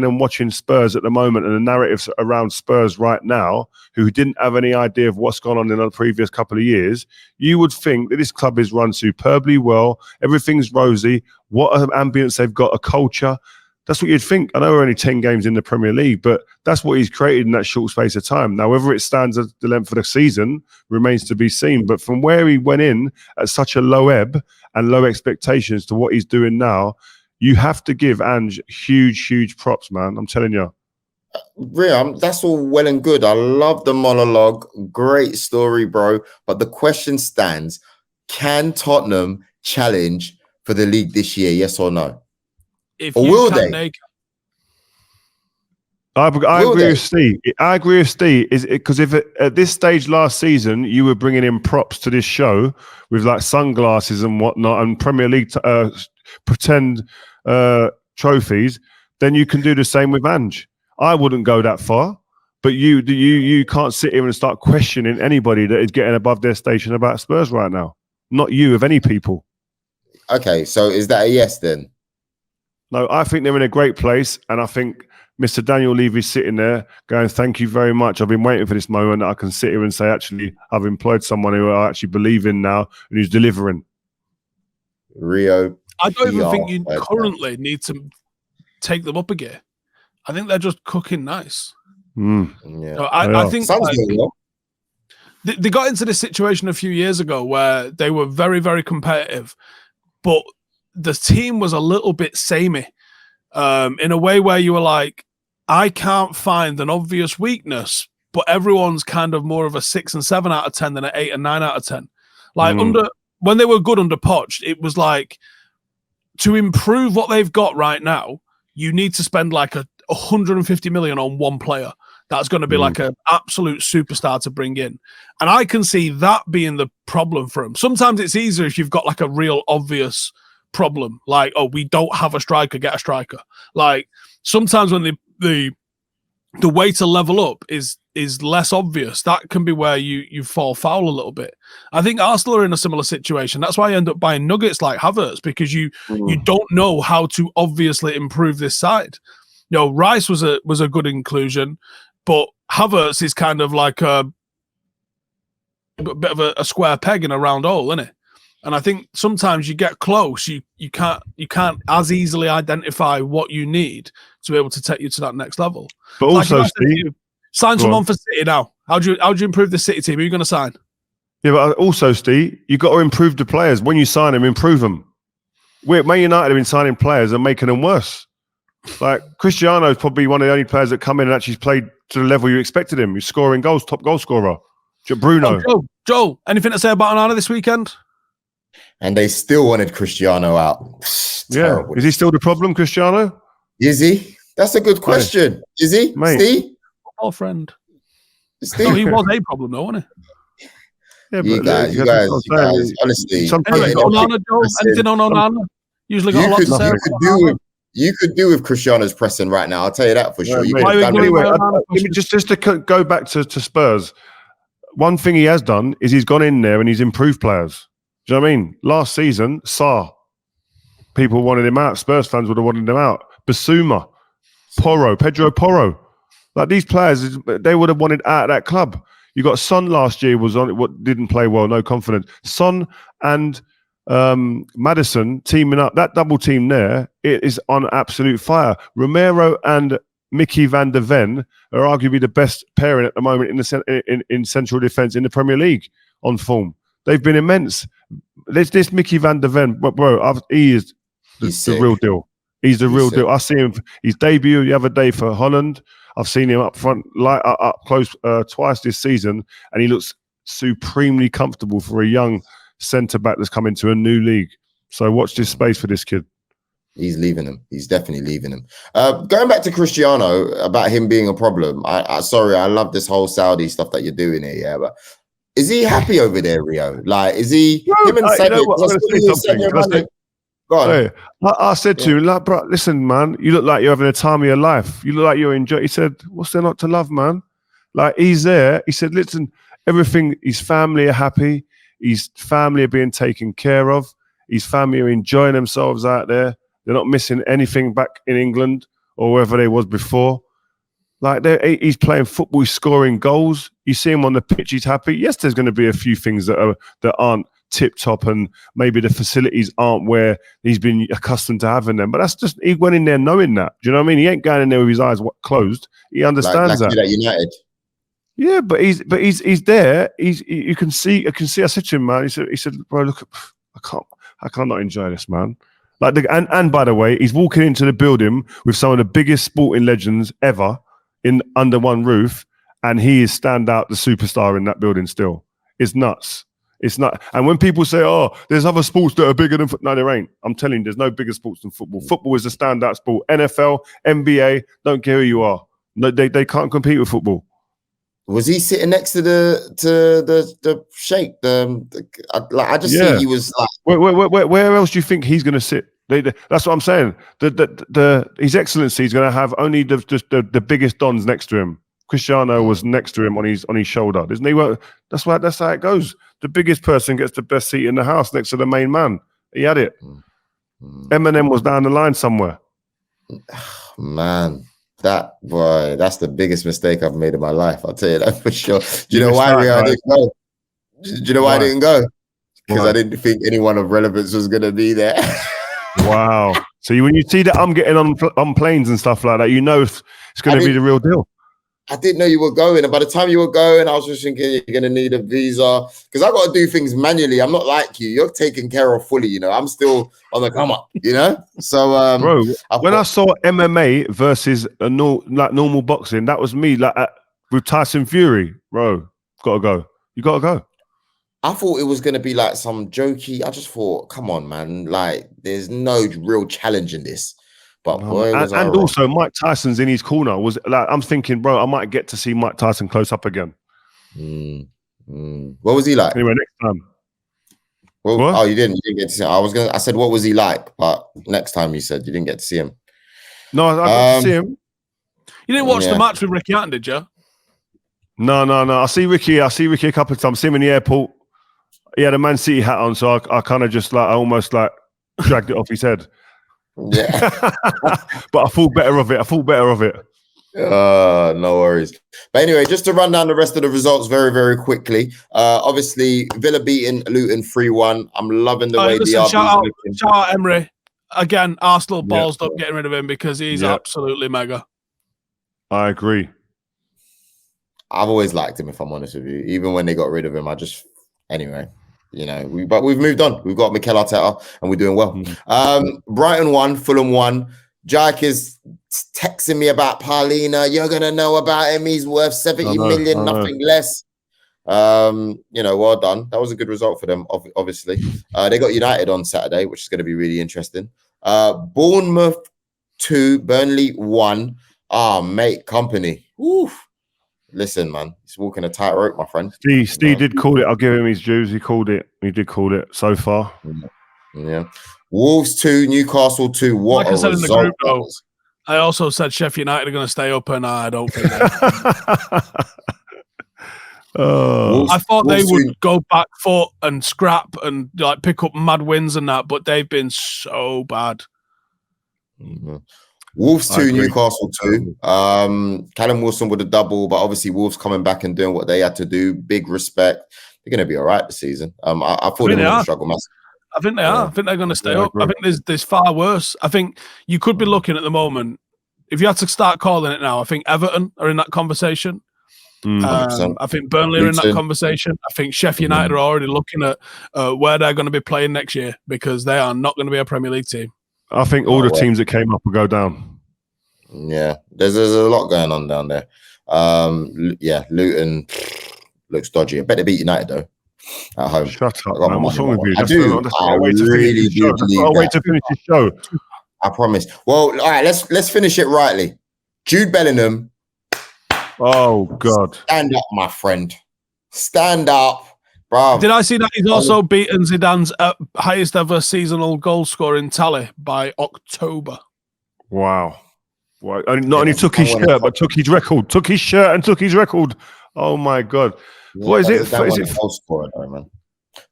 and watching Spurs at the moment and the narratives around Spurs right now, who didn't have any idea of what's gone on in the previous couple of years, you would think that this club is run superbly well. Everything's rosy. What an ambience they've got, a culture. That's what you'd think. I know we're only 10 games in the Premier League, but that's what he's created in that short space of time. Now, whether it stands at the length of the season remains to be seen. But from where he went in at such a low ebb and low expectations to what he's doing now, you have to give Ange huge props, man. I'm telling you. That's all well and good. I love the monologue. Great story, bro. But the question stands, can Tottenham challenge for the league this year? Yes or no? Or will they? I agree with Steve. I agree with Steve. Because if at this stage last season you were bringing in props to this show with like sunglasses and whatnot and Premier League pretend trophies, then you can do the same with Ange. I wouldn't go that far, but you can't sit here and start questioning anybody that is getting above their station about Spurs right now. Not you, of any people. Okay, so is that a yes then? No, I think they're in a great place, and I think Mr. Daniel Levy's sitting there going, thank you very much. I've been waiting for this moment that I can sit here and say, actually, I've employed someone who I actually believe in now and who's delivering. Rio. I don't even think you currently need to take them up a gear. I think they're just cooking nice. Yeah. So I think they got into this situation a few years ago where they were very, very competitive, but the team was a little bit samey in a way where you were like, I can't find an obvious weakness, but everyone's kind of more of a 6 and 7 out of 10 than an 8 and 9 out of 10. Like when they were good under Poch, it was like, to improve what they've got right now, you need to spend like 150 million on one player. That's going to be like an absolute superstar to bring in. And I can see that being the problem for them. Sometimes it's easier if you've got like a real obvious problem, like, oh, we don't have a striker, get a striker. Like sometimes when the way to level up is less obvious, that can be where you fall foul a little bit. I think Arsenal are in a similar situation. That's why I end up buying nuggets like Havertz, because you don't know how to obviously improve this side. You know, Rice was a good inclusion, but Havertz is kind of like a bit of a square peg in a round hole, isn't it? And I think sometimes you get close, you can't as easily identify what you need to be able to take you to that next level. But also, Steve, sign someone for City now. How do you improve the City team? Who are you going to sign? Yeah, but also, Steve, you got to improve the players. When you sign them, improve them. Man United have been signing players and making them worse. Like Cristiano is probably one of the only players that come in and actually played to the level you expected him. He's scoring goals, top goal scorer. Bruno. Joel, anything to say about Onana this weekend? And they still wanted Cristiano out. Terrible. Is he still the problem, Cristiano? Is he? That's a good question. Is he? Mate. Steve? Our friend. Steve? No, he was a problem though, wasn't he? Yeah, you guys, honestly. Anyway, Onana, Joel, anything on Onana? Usually got a lot to say. You could do with Cristiano's pressing right now. I'll tell you that for sure. Just to go back to Spurs, one thing he has done is he's gone in there and he's improved players. Do you know what I mean? Last season, Sarr, people wanted him out. Spurs fans would have wanted him out. Basuma, Pedro Porro. Like these players, they would have wanted out of that club. You got Son last year was on it, didn't play well, no confidence. Son and Maddison teaming up, that double team there, it is on absolute fire. Romero and Mickey van der Ven are arguably the best pairing at the moment in central defence in the Premier League on form. They've been immense. This Mickey van der Ven, bro, he is the real deal. He's the real deal. I see him, his debut the other day for Haaland. I've seen him up front, up close twice this season, and he looks supremely comfortable for a young centre-back that's come into a new league. So watch this space for this kid. He's leaving them. He's definitely leaving them. Going back to Cristiano about him being a problem. Sorry, I love this whole Saudi stuff that you're doing here. Yeah, but is he happy over there, Rio? Like, is he? Bro, you know what? I'm gonna say something. Go on. Hey, I said to him, like, bro, listen, man, you look like you're having a time of your life. You look like you're enjoying. He said, what's there not to love, man? Like, he's there. He said, listen, everything, his family are happy. His family are being taken care of. His family are enjoying themselves out there. They're not missing anything back in England or wherever they was before. Like, he's playing football, he's scoring goals. You see him on the pitch, he's happy. Yes, there's going to be a few things that aren't tip-top, and maybe the facilities aren't where he's been accustomed to having them. But that's just, he went in there knowing that. Do you know what I mean? He ain't going in there with his eyes closed. He understands that. United. Yeah, but he's there. You can see. I said to him, man. He said, bro, look, I can't not enjoy this, man. Like, and by the way, he's walking into the building with some of the biggest sporting legends ever under one roof, and he is stand out the superstar in that building still. It's nuts. It's not. And when people say, oh, there's other sports that are bigger than football. No, there ain't. I'm telling you, there's no bigger sports than football. Football is a standout sport. NFL, NBA, don't care who you are. No, they can't compete with football. Was he sitting next to the sheikh? I just see he was like. Where else do you think he's going to sit? That's what I'm saying. His Excellency is going to have only the biggest dons next to him. Cristiano was next to him on his shoulder, isn't he? That's how it goes. The biggest person gets the best seat in the house next to the main man. He had it. Eminem was down the line somewhere. Man, that's the biggest mistake I've made in my life. I'll tell you that for sure. Do you know why, Rio, I didn't go? Do you know why I didn't go? Because I didn't think anyone of relevance was going to be there. Wow. So when you see that I'm getting on planes and stuff like that, you know it's going to be the real deal. I didn't know you were going. And by the time you were going, I was just thinking you're going to need a visa. Because I got to do things manually. I'm not like you. You're taken care of fully, you know. I'm still on the come up, you know. So, bro, when I saw MMA versus normal boxing, that was me with Tyson Fury. Bro, gotta go. You gotta go. I thought it was going to be like some jokey. I just thought, come on, man. Like, there's no real challenge in this. But boy, and also Mike Tyson's in his corner. Was like, I'm thinking, bro, I might get to see Mike Tyson close up again. What was he like? Anyway, next time. Well, oh, you didn't get to see him. I said, what was he like? But next time you said you didn't get to see him. No, I got to see him. You didn't watch the match with Ricky Hatton, did you? No. I see Ricky a couple of times. See him in the airport. He had a Man City hat on, so I kind of just I almost dragged it off his head. Yeah. But I thought better of it. No worries. But anyway, just to run down the rest of the results very, very quickly. Obviously, Villa beating Luton 3-1. I'm loving the way the RB's looking. Shout out Emery. Again, Arsenal ballsed up getting rid of him because he's absolutely mega. I agree. I've always liked him, if I'm honest with you. Even when they got rid of him, anyway. You know, we've moved on. We've got Mikel Arteta and we're doing well. Brighton won, Fulham won. Jack is texting me about Paulina. You're gonna know about him. He's worth 70 million, nothing less. You know, well done. That was a good result for them, obviously. They got United on Saturday, which is going to be really interesting. Bournemouth 2, Burnley 1. Mate, company. Oof. Listen, man, he's walking a tightrope, my friend. Steve did call it. I'll give him his dues. He called it. He did call it so far. Yeah. Wolves 2, Newcastle 2. What like I said result, in the group, though, I also said Sheffield United are going to stay up, and I don't think that. I thought they would go back foot and scrap and pick up mad wins and that, but they've been so bad. Wolves 2, Newcastle 2. Callum Wilson with a double, but obviously Wolves coming back and doing what they had to do. Big respect. They're going to be all right this season. I thought they were going to struggle massively. I think they are. I think they're going to stay up. I think there's far worse. I think you could be looking at the moment. If you had to start calling it now, I think Everton are in that conversation. I think Burnley are in that conversation. I think Sheffield United are already looking at where they're going to be playing next year because they are not going to be a Premier League team. I think all the teams that came up will go down. Yeah, there's a lot going on down there. Luton looks dodgy. I bet they beat United though at home. Shut up, man. What's wrong with you? I really do believe that. Wait to finish the show. I promise. Well, all right, let's finish it rightly. Jude Bellingham. Oh God! Stand up, my friend. Stand up, bro. Did I see that he's also beaten Zidane's highest ever seasonal goal scoring tally by October? Wow. Not only took his shirt, but took his record. Took his shirt and took his record. Oh my God! What is it? Is it goal scorer, man?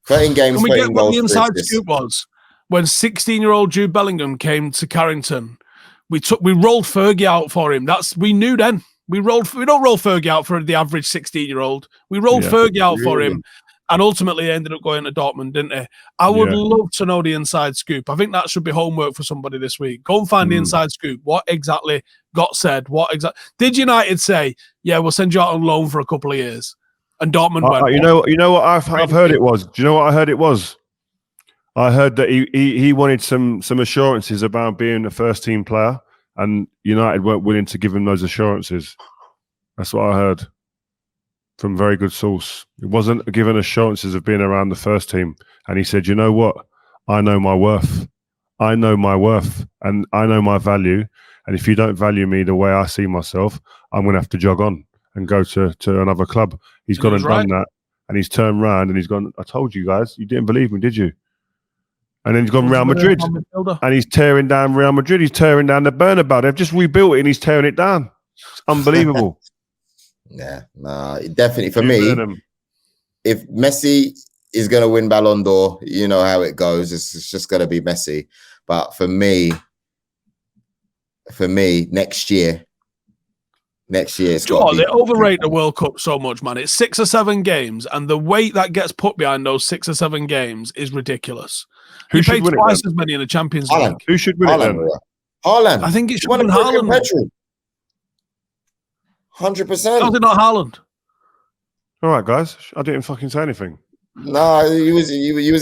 13 games. Can we 13 get goals, what the inside scoop was? When 16-year-old Jude Bellingham came to Carrington, we rolled Fergie out for him. We knew then. We don't roll Fergie out for the average 16-year-old. We rolled Fergie out for him, and ultimately he ended up going to Dortmund, didn't he? I would love to know the inside scoop. I think that should be homework for somebody this week. Go and find the inside scoop. What exactly got said? Did United say, yeah, we'll send you out on loan for a couple of years? And Dortmund went, you know what I've heard it was? Do you know what I heard it was? I heard that he wanted some assurances about being a first team player, and United weren't willing to give him those assurances. That's what I heard from a very good source. He wasn't given assurances of being around the first team. And he said, you know what? I know my worth. I know my worth and I know my value. And if you don't value me the way I see myself, I'm going to have to jog on and go to another club. He's gone and done that. And he's turned around and he's gone, I told you guys, you didn't believe me, did you? And then he's gone Real Madrid, and he's tearing down Real Madrid. He's tearing down the Bernabeu. They've just rebuilt it, and he's tearing it down. It's unbelievable. Definitely for me. If Messi is going to win Ballon d'Or, you know how it goes. It's just going to be Messi. But for me, next year, it's got to be. They overrate the World Cup so much, man. It's 6 or 7 games, and the weight that gets put behind those 6 or 7 games is ridiculous. Who should win twice as many in the Champions League? Who should win it then? Haaland. I think it should win Haaland. 100%. How's it not Haaland? All right, guys. I didn't fucking say anything. No, you was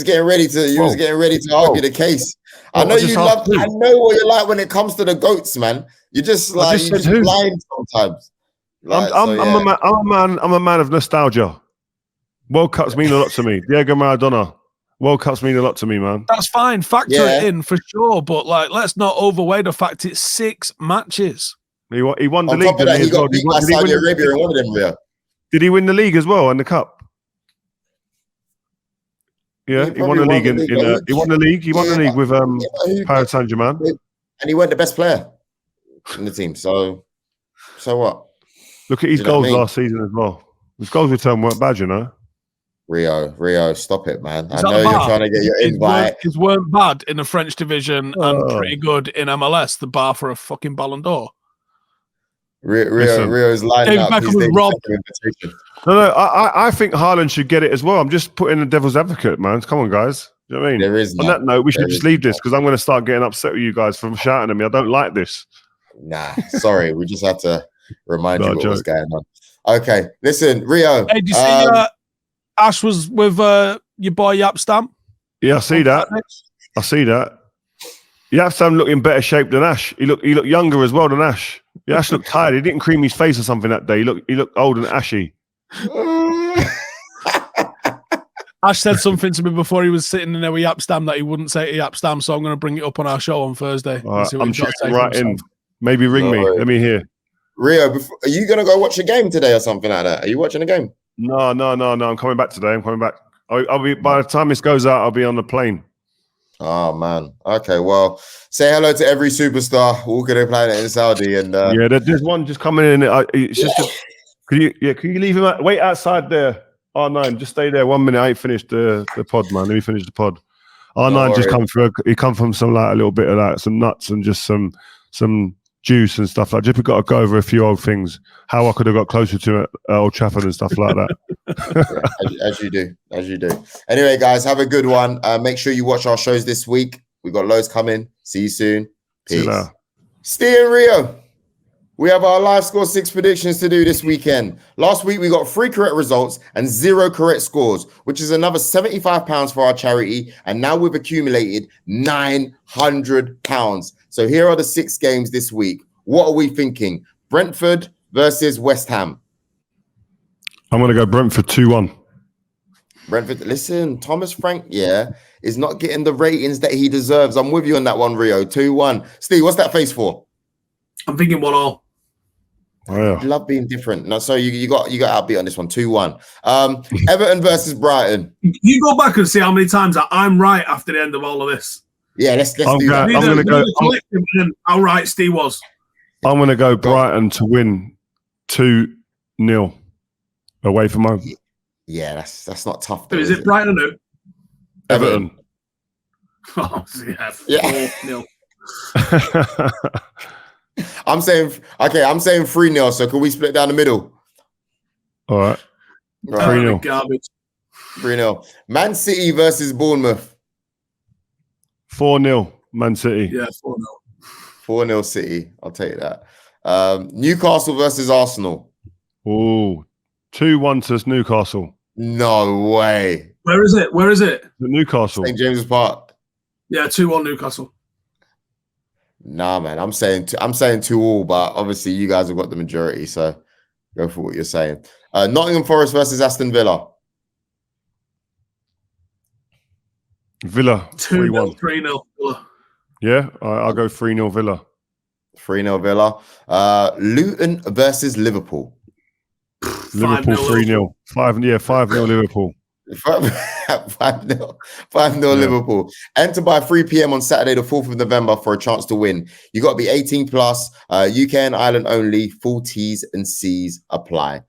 getting ready to argue the case. I know what you're like when it comes to the GOATs, man. You're just like blind sometimes. I'm a man of nostalgia. World Cups mean a lot to me. Diego Maradona. World Cups mean a lot to me, man. That's fine. Factor it in for sure, but let's not overweigh the fact it's 6 matches. He won the On league. top of that, he got beat by Saudi Arabia in one of them, yeah. Did he win the league as well and the cup? Yeah, he won the league. He won the league. He won the league with Paris Saint-Germain, and he weren't the best player in the team. So what? Look at his goals last season as well. His goals return weren't bad, you know. Rio, stop it, man. I know you're trying to get your invite. His weren't bad in the French division and pretty good in MLS. The bar for a fucking Ballon d'Or. Rio's lining up. No, I think Haaland should get it as well. I'm just putting the devil's advocate, man. Come on, guys. You know what I mean? There is on that note, we should just leave this because I'm going to start getting upset with you guys from shouting at me. I don't like this. Nah, sorry. We just had to remind you what was going on. Okay, listen, Rio. Hey, did you see Ash was with your boy Yapstam? Yeah, I see that. Yapstam looked in better shape than Ash. He looked younger as well than Ash. Yeah, Ash looked tired. He didn't cream his face or something that day. He looked old and ashy. Ash said something to me before he was sitting in there with Yapstam that he wouldn't say to Yapstam, so I'm going to bring it up on our show on Thursday. I'm checking right in. Maybe ring me. Let me hear. Rio, are you going to go watch a game today or something like that? Are you watching a game? No. I'm coming back today. I'm coming back. I'll be by the time this goes out, I'll be on the plane. Oh man. Okay. Well, say hello to every superstar walking the planet in Saudi. And there's one just coming in. It's just. Can you leave him? Wait outside there. R9, just stay there 1 minute. I ain't finished the pod, man. Let me finish the pod. R9 just come through. He come from some a little bit of that, some nuts and just some juice and stuff like that. Just got to go over a few old things. How I could have got closer to Old Trafford and stuff like that. as you do. Anyway, guys, have a good one. Make sure you watch our shows this week. We've got loads coming. See you soon. Peace. Steve and Rio. We have our LiveScore 6 predictions to do this weekend. Last week, we got 3 correct results and 0 correct scores, which is another £75 for our charity. And now we've accumulated £900. So here are the 6 games this week. What are we thinking? Brentford versus West Ham. I'm going to go Brentford 2-1. Brentford. Listen, Thomas Frank, is not getting the ratings that he deserves. I'm with you on that one, Rio. 2-1. Steve, what's that face for? I'm thinking 1-1. Oh, yeah. Love being different. No, so you got outbeat on this one. 2-1. Everton versus Brighton. You go back and see how many times I'm right after the end of all of this. Yeah, let's do that. I'm going to go. How right Steve was. I'm going to go Brighton to win 2-0 away from home. Yeah, that's not tough. Though, Is it Brighton or no? Everton. Oh, yeah. 4-0. I'm saying 3-0. So can we split down the middle? All right. 3-0. Garbage. 3-0. Man City versus Bournemouth. 4-0. Man City. Yeah, 4-0. 4-0 City. I'll take that. Newcastle versus Arsenal. Oh, 2-1 to Newcastle. No way. Where is it? The Newcastle. St. James's Park. Yeah, 2-1 Newcastle. Nah, man. I'm saying 2-2, but obviously you guys have got the majority, so go for what you're saying. Nottingham Forest versus Aston Villa. Villa. 2-0, 3-0 Villa. Yeah, I'll go 3-0 Villa. 3-0 Villa. Luton versus Liverpool. Liverpool 3-0. 5-0 Liverpool. 5-0 Liverpool. Enter by 3 p.m. on Saturday, the 4th of November for a chance to win. You got to be 18 plus. UK and Ireland only. Full T's and C's apply.